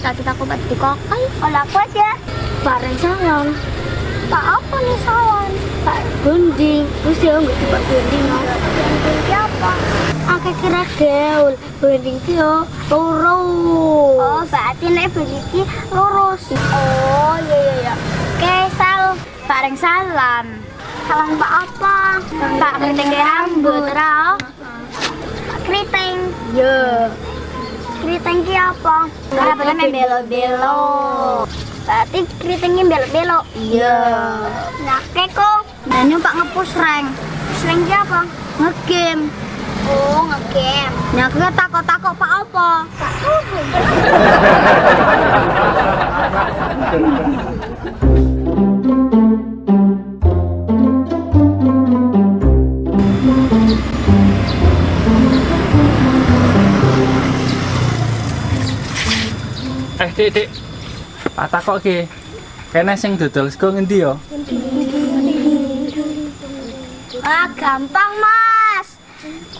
cita-citaku buat dikokai. Olah kuat ya. Bareng salam. Pak apa nih salam? Pak Bunding. Terus ya nggak di Pak Bunding. Bunding apa? Aku kira gaul. Bunding yo lurus. Oh berarti nek Bunding lurus. Oh iya. Oke sal. Bareng salam. Salam Pak apa? Pak Keriting rambut rao. Pak Keriting. Yo. Keriting ki apa? Rambutnya main belok-belok. Berarti keritingnya belok-belok. Iya. Nah, keko. Nah, Pak ngepush rank. Push rank ki apa? Ngegame. Oh, ngegame. Nah, aku takut-takut Pak apa? Pak Tuhan. Dik. Tak takokke. Kene sing dodol sego ngendi ya? Ah, gampang, Mas.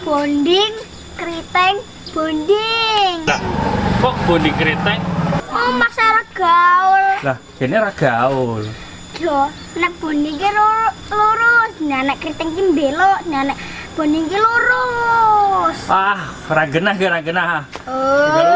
Bonding, keriting, bonding. Lah, kok bonding keriting? Oh, Mas ora gaul. Lah, kene ra gaul. Yo, nek bonding ki lurus, nek keriting ki belok, nek bonding ki lurus. Ah, ra genah. Oh.